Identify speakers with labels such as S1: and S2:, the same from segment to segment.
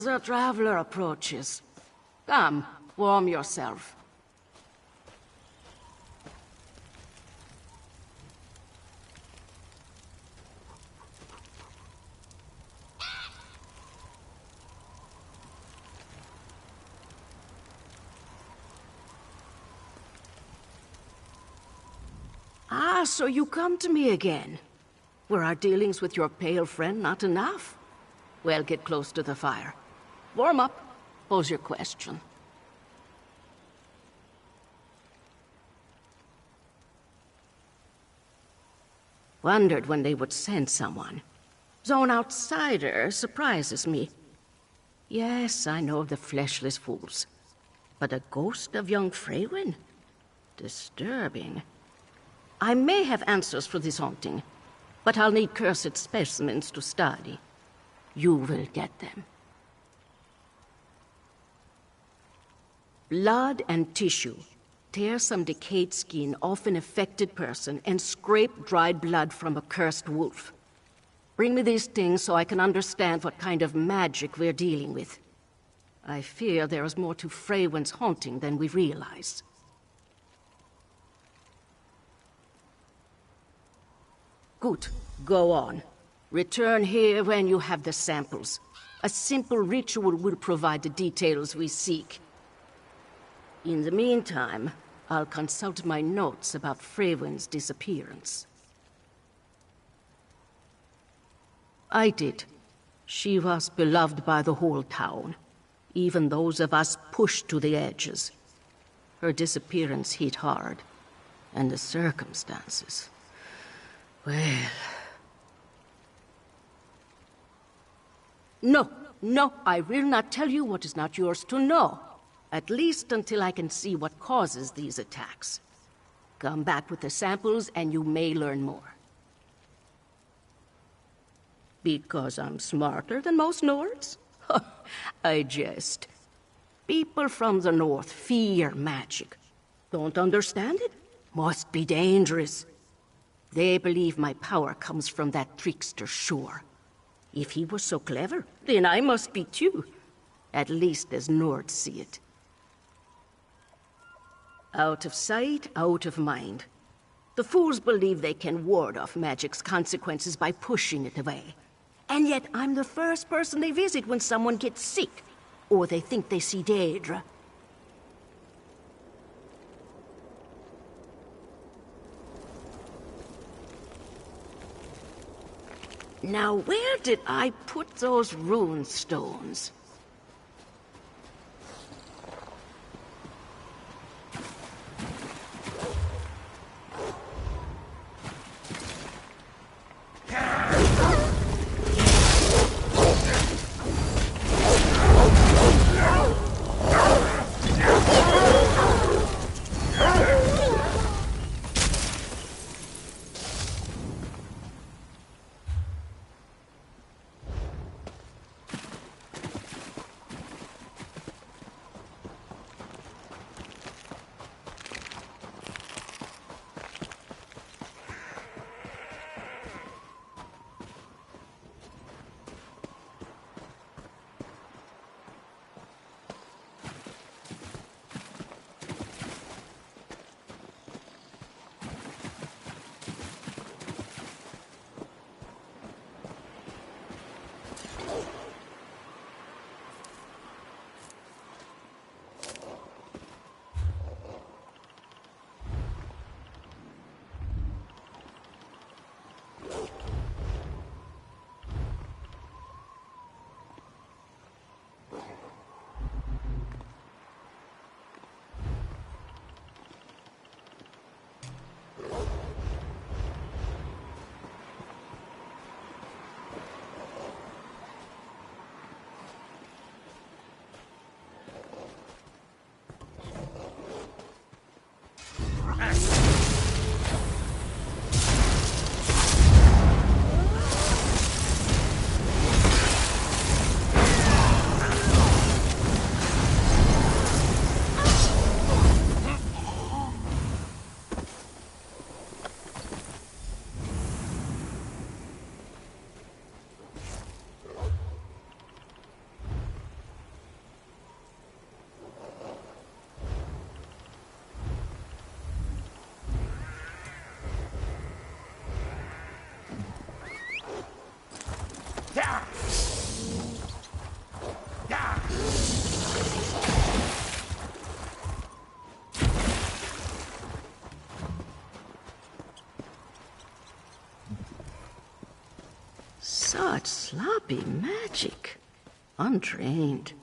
S1: The traveler approaches. Come, warm yourself. Ah, so you come to me again. Were our dealings with your pale friend not enough? Well, get close to the fire. Warm up. Pose your question. Wondered when they would send someone. Zone outsider surprises me. Yes, I know of the fleshless fools. But a ghost of young Freywin? Disturbing. I may have answers for this haunting, but I'll need cursed specimens to study. You will get them. Blood and tissue. Tear some decayed skin off an affected person and scrape dried blood from a cursed wolf. Bring me these things so I can understand what kind of magic we're dealing with. I fear there is more to Freywin's haunting than we realize. Good. Go on. Return here when you have the samples. A simple ritual will provide the details we seek. In the meantime, I'll consult my notes about Freywin's disappearance. I did. She was beloved by the whole town, even those of us pushed to the edges. Her disappearance hit hard, and the circumstances... well... No, I will not tell you what is not yours to know. At least until I can see what causes these attacks. Come back with the samples and you may learn more. Because I'm smarter than most Nords? I jest. People from the north fear magic. Don't understand it? Must be dangerous. They believe my power comes from that trickster Shore. If he was so clever, then I must be too. At least as Nords see it. Out of sight, out of mind. The fools believe they can ward off magic's consequences by pushing it away. And yet I'm the first person they visit when someone gets sick, or they think they see Daedra. Now where did I put those rune stones? Such sloppy magic. Untrained.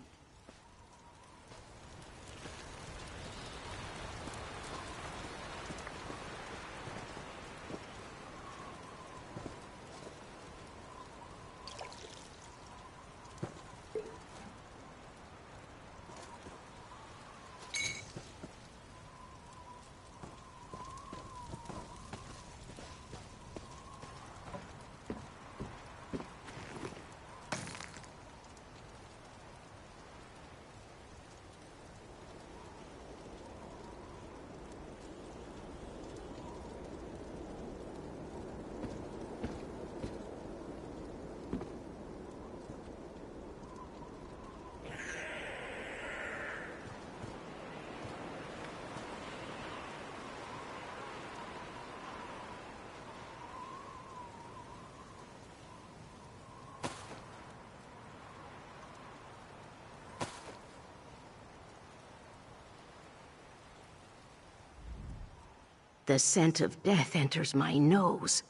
S1: The scent of death enters my nose.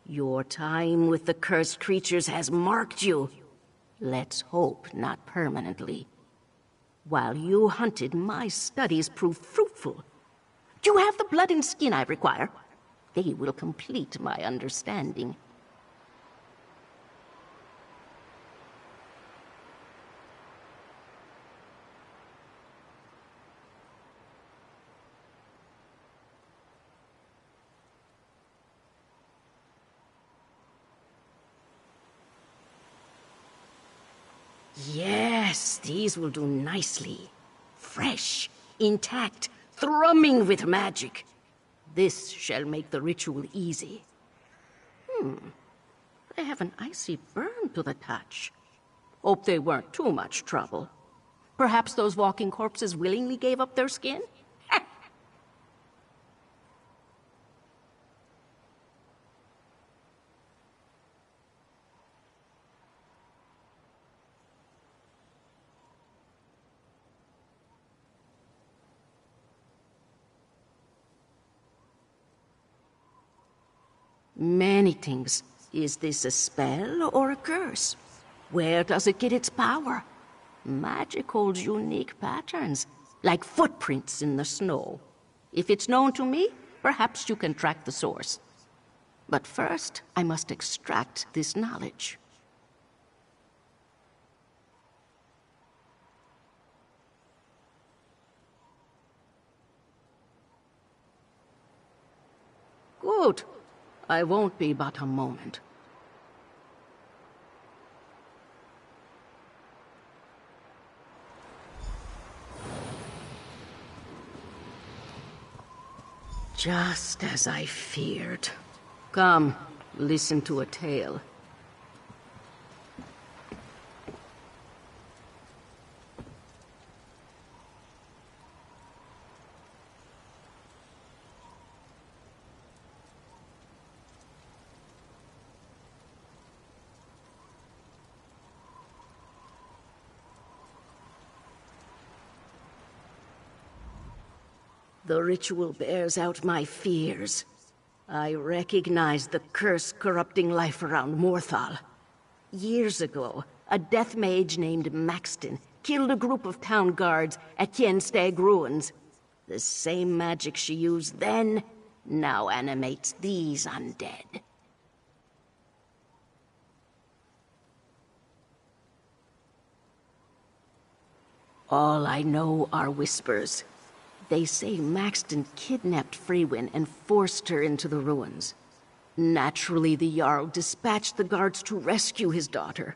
S1: Your time with the cursed creatures has marked you. Let's hope not permanently. While you hunted, my studies proved fruitful. You have the blood and skin I require. They will complete my understanding. Yes, these will do nicely. Fresh, intact, thrumming with magic. This shall make the ritual easy. They have an icy burn to the touch. Hope they weren't too much trouble. Perhaps those walking corpses willingly gave up their skin? Many things. Is this a spell or a curse? Where does it get its power? Magic holds unique patterns, like footprints in the snow. If it's known to me, perhaps you can track the source. But first, I must extract this knowledge. Good. I won't be but a moment. Just as I feared. Come, listen to a tale. The ritual bears out my fears. I recognize the curse corrupting life around Morthal. Years ago, a death mage named Maxton killed a group of town guards at Kienstag Ruins. The same magic she used then now animates these undead. All I know are whispers. They say Maxton kidnapped Freywin and forced her into the ruins. Naturally, the Jarl dispatched the guards to rescue his daughter.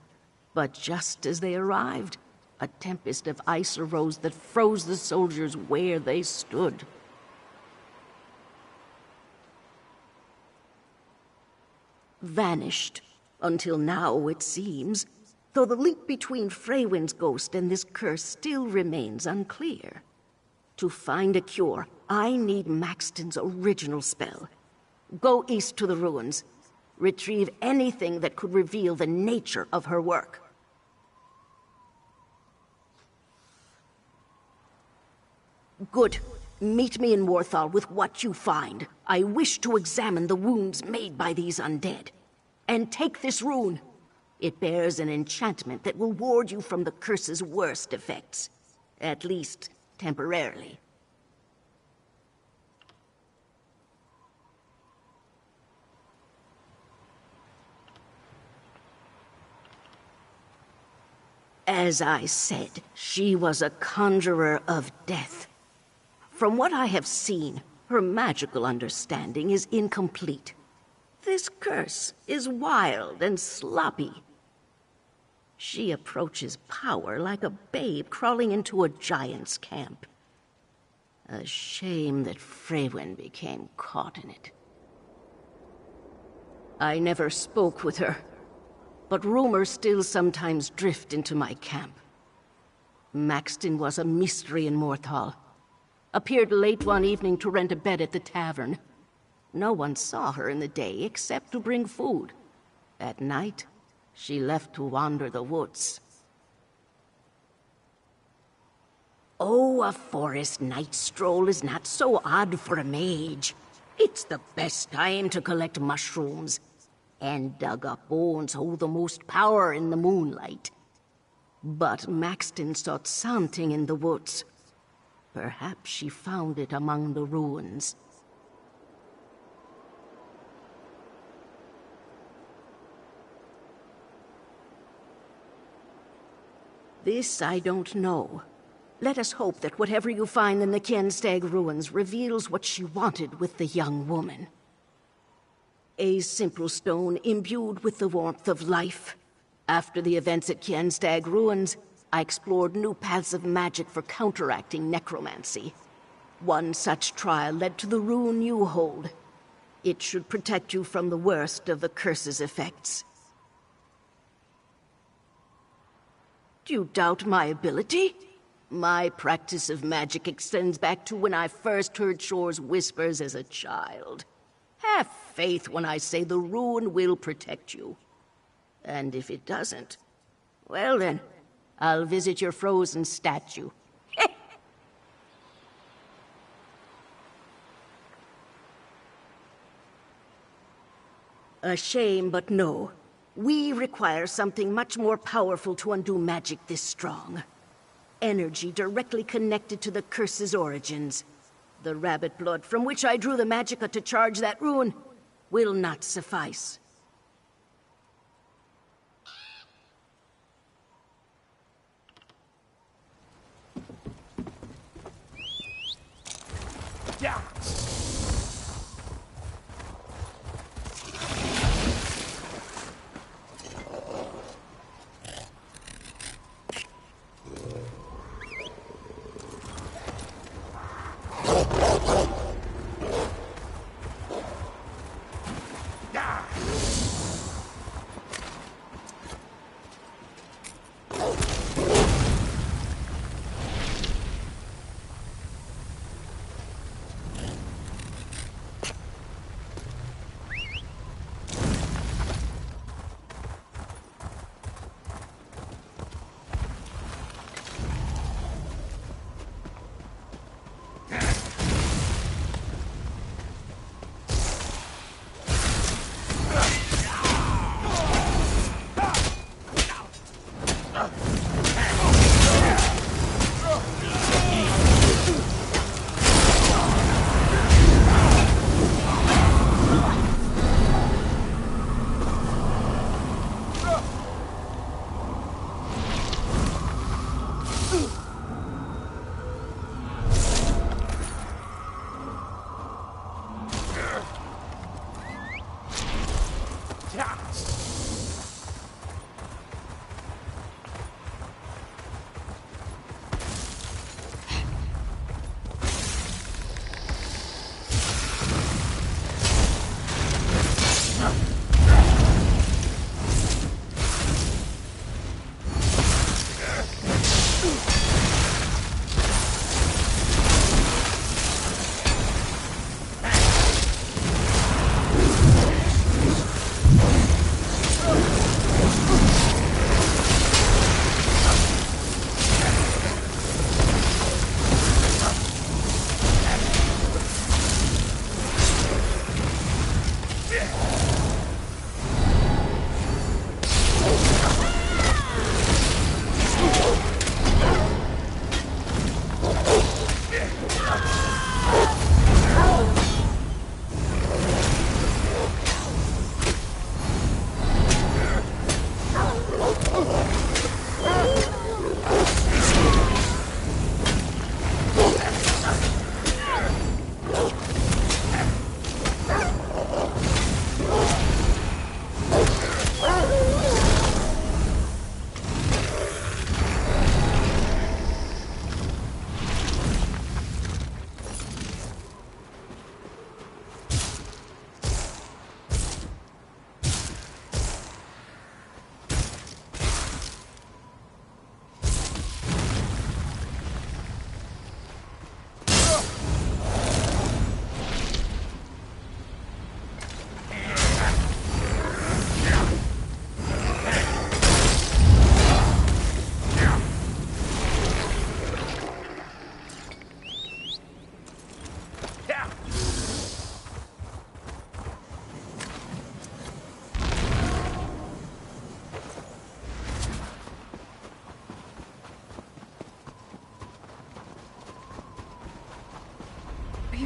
S1: But just as they arrived, a tempest of ice arose that froze the soldiers where they stood. Vanished. Until now, it seems. Though the link between Freywin's ghost and this curse still remains unclear. To find a cure, I need Maxton's original spell. Go east to the ruins. Retrieve anything that could reveal the nature of her work. Good. Meet me in Morthal with what you find. I wish to examine the wounds made by these undead. And take this rune. It bears an enchantment that will ward you from the curse's worst effects. At least, temporarily. As I said, she was a conjurer of death. From what I have seen, her magical understanding is incomplete. This curse is wild and sloppy. She approaches power like a babe crawling into a giant's camp. A shame that Freywin became caught in it. I never spoke with her, but rumors still sometimes drift into my camp. Maxton was a mystery in Morthal. Appeared late one evening to rent a bed at the tavern. No one saw her in the day except to bring food. At night, she left to wander the woods. Oh, a forest night stroll is not so odd for a mage. It's the best time to collect mushrooms. And dug-up bones hold the most power in the moonlight. But Maxton sought something in the woods. Perhaps she found it among the ruins. This I don't know. Let us hope that whatever you find in the Kienstag ruins reveals what she wanted with the young woman. A simple stone imbued with the warmth of life. After the events at Kienstag ruins, I explored new paths of magic for counteracting necromancy. One such trial led to the rune you hold. It should protect you from the worst of the curse's effects. Do you doubt my ability? My practice of magic extends back to when I first heard Shore's whispers as a child. Have faith when I say the rune will protect you. And if it doesn't, well then, I'll visit your frozen statue. A shame, but no. We require something much more powerful to undo magic this strong. Energy directly connected to the curse's origins. The rabbit blood from which I drew the magicka to charge that rune will not suffice.
S2: Yeah.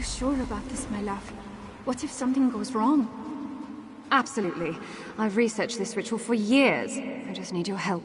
S2: you sure about this, my love? What if something goes wrong?
S3: Absolutely. I've researched this ritual for years. I just need your help.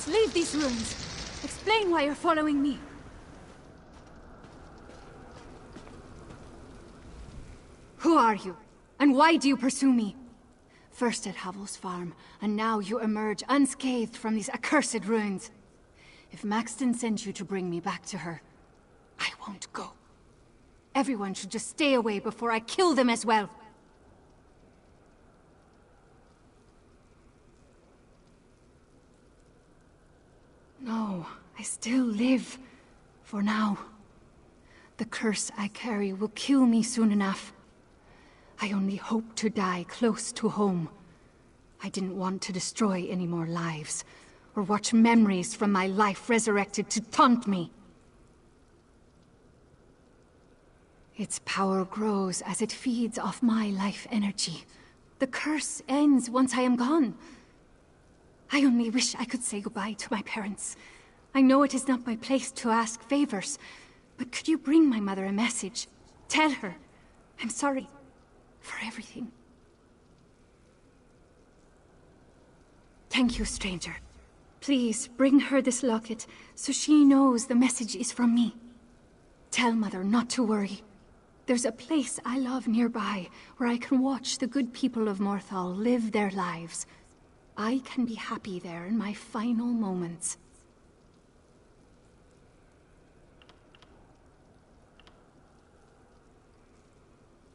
S2: Just leave these ruins. Explain why you're following me.
S3: Who are you? And why do you pursue me? First at Havel's farm, and now you emerge unscathed from these accursed ruins. If Maxton sent you to bring me back to her, I won't go. Everyone should just stay away before I kill them as well. No, I still live. For now. The curse I carry will kill me soon enough. I only hope to die close to home. I didn't want to destroy any more lives, or watch memories from my life resurrected to taunt me. Its power grows as it feeds off my life energy. The curse ends once I am gone. I only wish I could say goodbye to my parents. I know it is not my place to ask favors, but could you bring my mother a message? Tell her I'm sorry for everything. Thank you, stranger. Please bring her this locket so she knows the message is from me. Tell Mother not to worry. There's a place I love nearby where I can watch the good people of Morthal live their lives. I can be happy there in my final moments.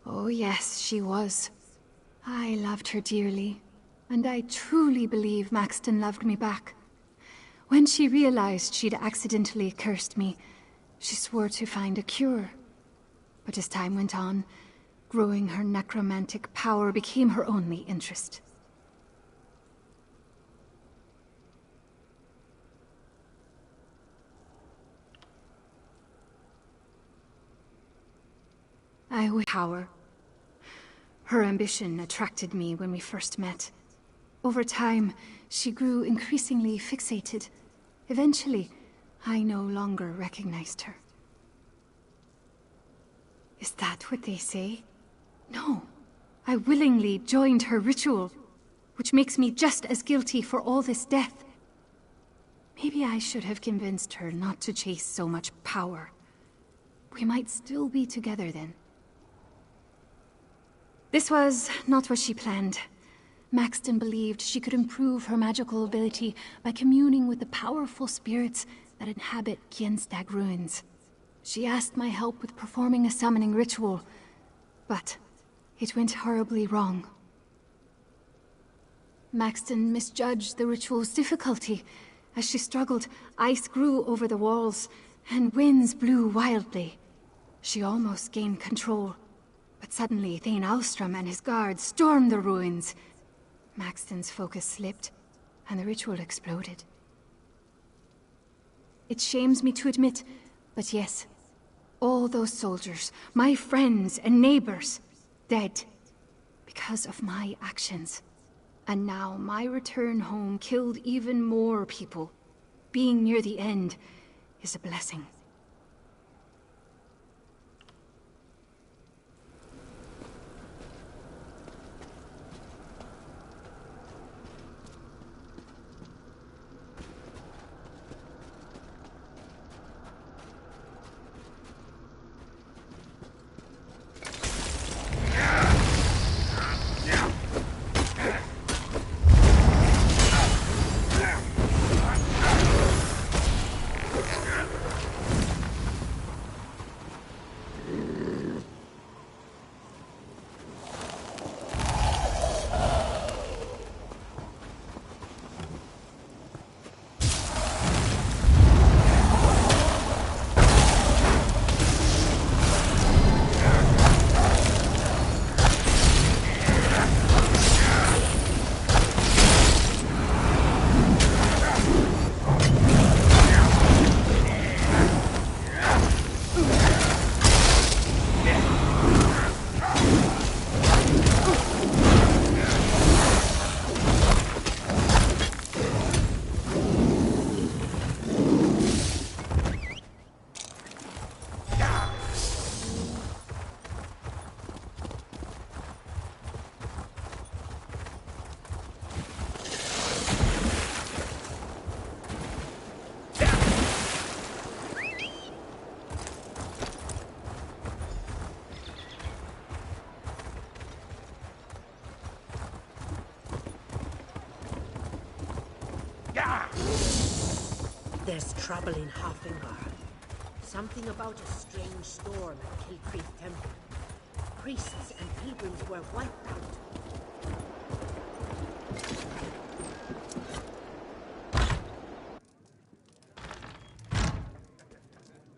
S3: Oh yes, she was. I loved her dearly, and I truly believe Maxton loved me back. When she realized she'd accidentally cursed me, she swore to find a cure. But as time went on, growing her necromantic power became her only interest. I would power. Her ambition attracted me when we first met. Over time, she grew increasingly fixated. Eventually, I no longer recognized her. Is that what they say? No. I willingly joined her ritual, which makes me just as guilty for all this death. Maybe I should have convinced her not to chase so much power. We might still be together then. This was not what she planned. Maxton believed she could improve her magical ability by communing with the powerful spirits that inhabit Kienstag ruins. She asked my help with performing a summoning ritual, but it went horribly wrong. Maxton misjudged the ritual's difficulty. As she struggled, ice grew over the walls, and winds blew wildly. She almost gained control. But suddenly, Thane Alstrom and his guards stormed the ruins. Maxton's focus slipped, and the ritual exploded. It shames me to admit, but yes, all those soldiers, my friends and neighbors, dead because of my actions. And now my return home killed even more people. Being near the end is a blessing.
S4: There's trouble in Hafengar. Something about a strange storm at Kilcreek Temple. Priests and pilgrims were wiped out.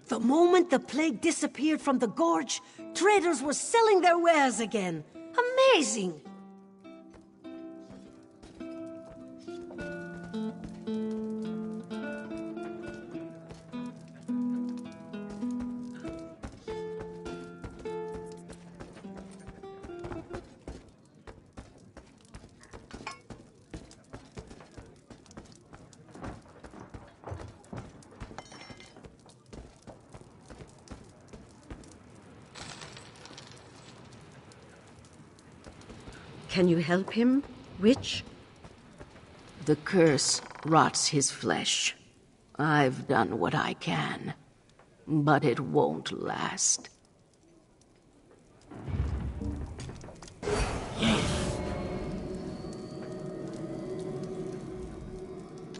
S5: The moment the plague disappeared from the gorge, traders were selling their wares again. Amazing!
S6: Can you help him, witch?
S1: The curse rots his flesh. I've done what I can, but it won't last.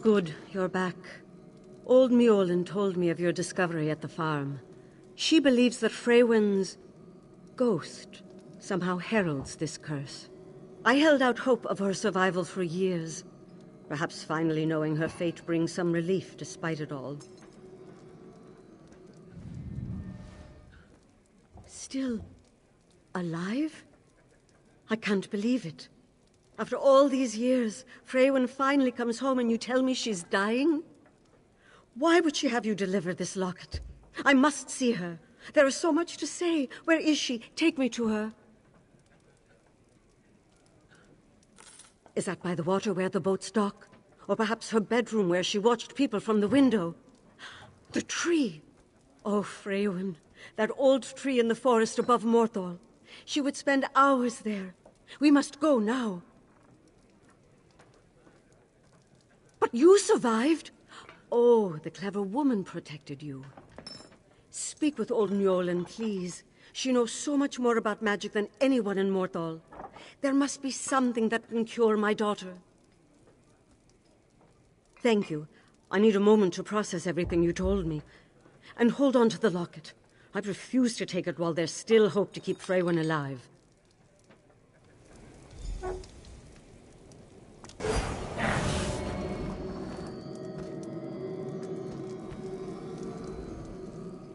S6: Good, you're back. Old Mjolnir told me of your discovery at the farm. She believes that Freywin's ghost somehow heralds this curse. I held out hope of her survival for years. Perhaps finally knowing her fate brings some relief despite it all. Still alive? I can't believe it. After all these years, Freywin finally comes home and you tell me she's dying? Why would she have you deliver this locket? I must see her. There is so much to say. Where is she? Take me to her. Is that by the water where the boats dock? Or perhaps her bedroom where she watched people from the window? The tree! Oh, Freywin, that old tree in the forest above Morthal. She would spend hours there. We must go now. But you survived! Oh, the clever woman protected you. Speak with old Mjolnir, please. She knows so much more about magic than anyone in Morthal. There must be something that can cure my daughter. Thank you. I need a moment to process everything you told me. And hold on to the locket. I refuse to take it while there's still hope to keep Freywin alive.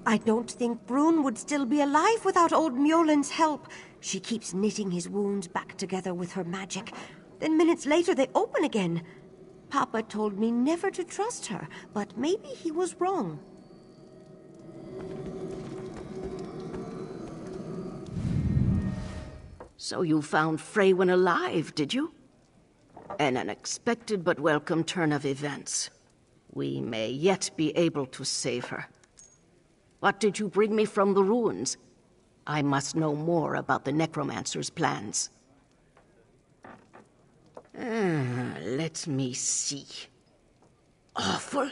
S5: I don't think Brune would still be alive without old Mjolin's help. She keeps knitting his wounds back together with her magic. Then minutes later they open again. Papa told me never to trust her, but maybe he was wrong.
S1: So you found Freywin alive, did you? An unexpected but welcome turn of events. We may yet be able to save her. What did you bring me from the ruins? I must know more about the necromancer's plans. Let me see. Awful.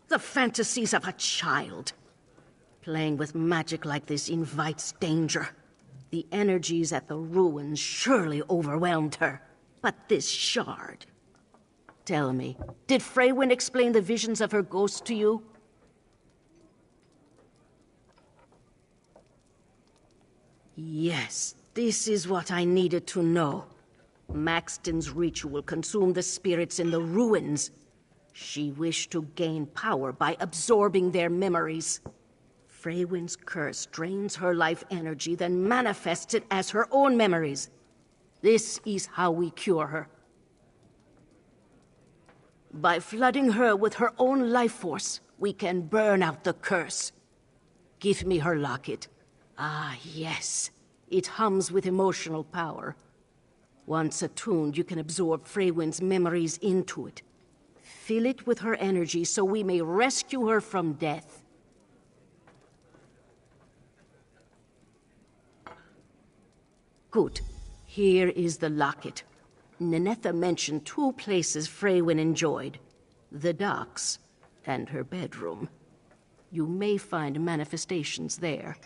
S1: The fantasies of a child. Playing with magic like this invites danger. The energies at the ruins surely overwhelmed her. But this shard... Tell me, did Freywin explain the visions of her ghost to you? Yes, this is what I needed to know. Maxton's ritual consumed the spirits in the ruins. She wished to gain power by absorbing their memories. Freywin's curse drains her life energy, then manifests it as her own memories. This is how we cure her. By flooding her with her own life force, we can burn out the curse. Give me her locket. Ah, yes. It hums with emotional power. Once attuned, you can absorb Freywin's memories into it. Fill it with her energy so we may rescue her from death. Good. Here is the locket. Nenetha mentioned two places Freywin enjoyed. The docks and her bedroom. You may find manifestations there.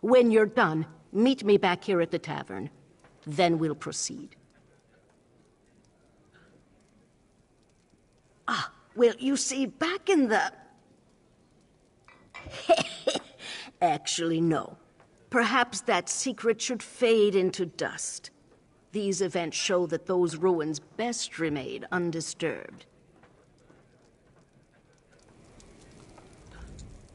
S1: When you're done, meet me back here at the tavern. Then we'll proceed. Ah, Well, you see, back in the... Actually, no. Perhaps that secret should fade into dust. These events show that those ruins best remain undisturbed.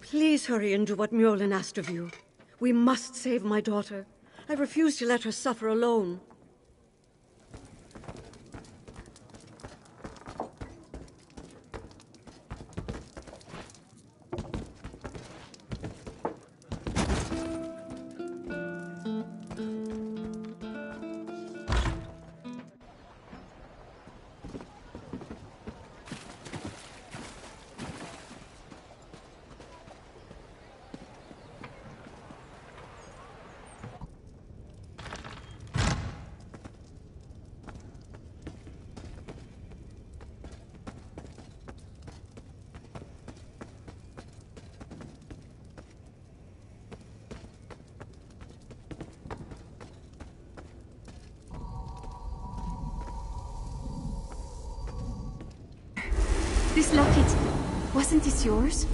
S6: Please hurry and do what Mjolin asked of you. We must save my daughter. I refuse to let her suffer alone.
S3: This locket, wasn't this yours?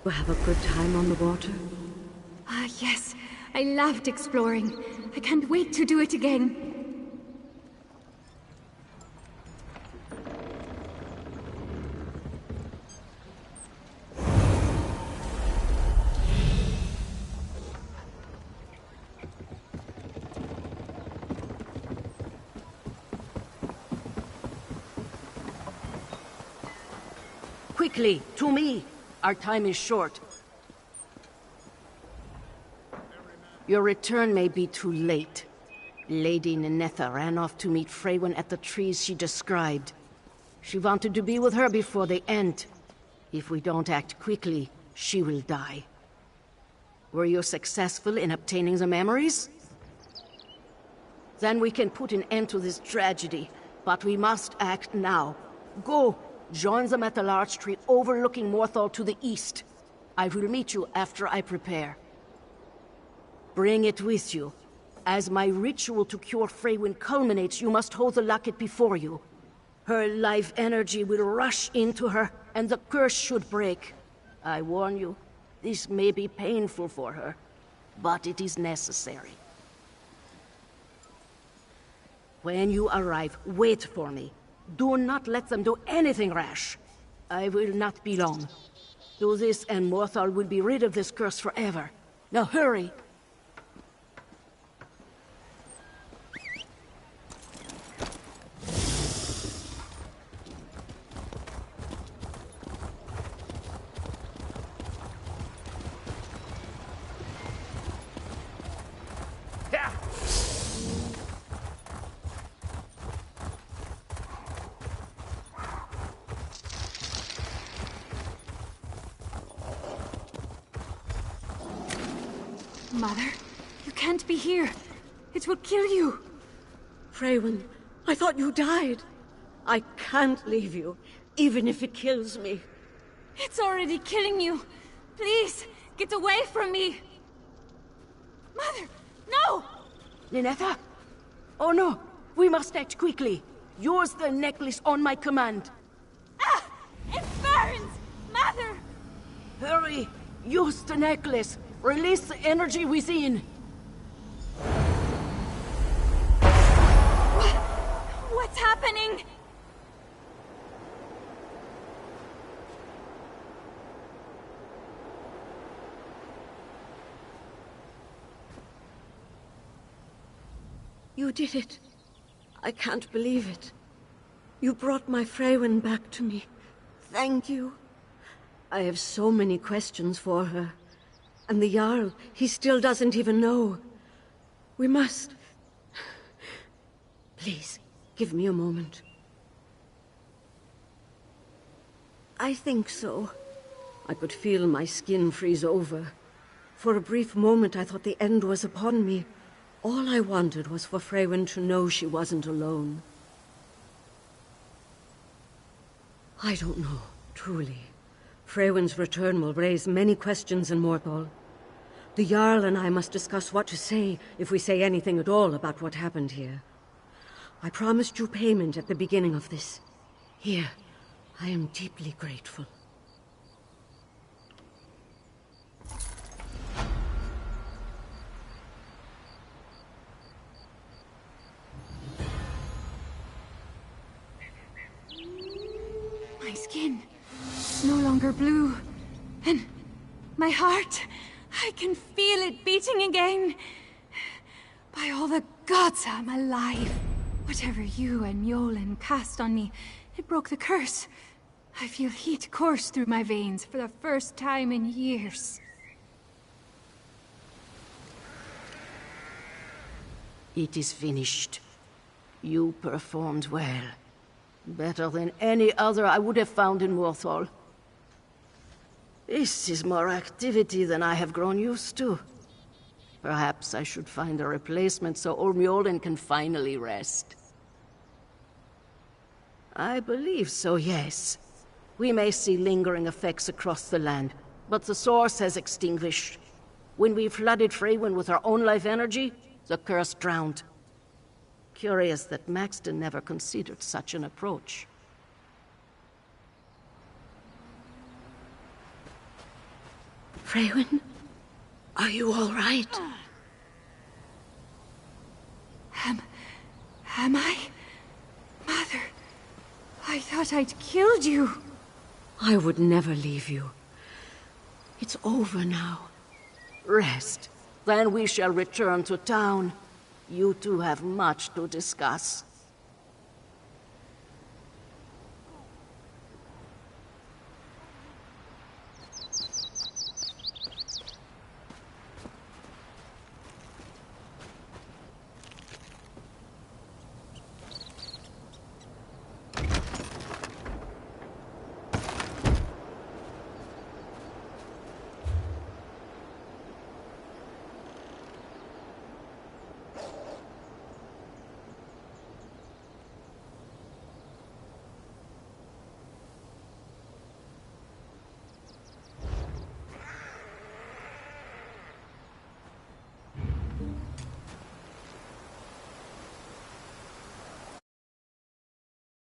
S6: to have a good time on the water?
S3: Ah, yes. I loved exploring. I can't wait to do it again.
S1: Quickly, to me! Our time is short. Your return may be too late. Lady Ninetha ran off to meet Freywin at the trees she described. She wanted to be with her before the end. If we don't act quickly, she will die. Were you successful in obtaining the memories? Then we can put an end to this tragedy, but we must act now. Go! Join them at the large tree overlooking Morthal to the east. I will meet you after I prepare. Bring it with you. As my ritual to cure Freywin culminates, you must hold the locket before you. Her life energy will rush into her, and the curse should break. I warn you, this may be painful for her, but it is necessary. When you arrive, wait for me. Do not let them do anything rash. I will not be long. Do this and Morthal will be rid of this curse forever. Now hurry!
S3: Mother, you can't be here. It will kill you.
S6: Freywin, I thought you died. I can't leave you, even if it kills me.
S3: It's already killing you. Please, get away from me. Mother, no!
S1: Ninetha? Oh no! We must act quickly. Use the necklace on my command.
S3: Ah! It burns! Mother!
S1: Hurry! Use the necklace! Release the energy within!
S3: What's happening?
S6: You did it. I can't believe it. You brought my Freywin back to me. Thank you. I have so many questions for her. And the Jarl, he still doesn't even know. We must... Please, give me a moment. I think so. I could feel my skin freeze over. For a brief moment I thought the end was upon me. All I wanted was for Freywin to know she wasn't alone. I don't know, truly. Freywin's return will raise many questions in Morthal. The Jarl and I must discuss what to say, if we say anything at all about what happened here. I promised you payment at the beginning of this. Here, I am deeply grateful.
S3: My skin is no longer blue. And my heart, I can feel it beating again. By all the gods, I'm alive. Whatever you and Mjolnir cast on me, it broke the curse. I feel heat course through my veins for the first time in years.
S1: It is finished. You performed well. Better than any other I would have found in Morthal. This is more activity than I have grown used to. Perhaps I should find a replacement so old Mjolnir can finally rest. I believe so, yes. We may see lingering effects across the land, but the source has extinguished. When we flooded Freywin with our own life energy, the curse drowned. Curious that Maxton never considered such an approach. Freywin, are you all right?
S3: Am I? Mother, I thought I'd killed you.
S1: I would never leave you. It's over now. Rest. Then we shall return to town. You two have much to discuss.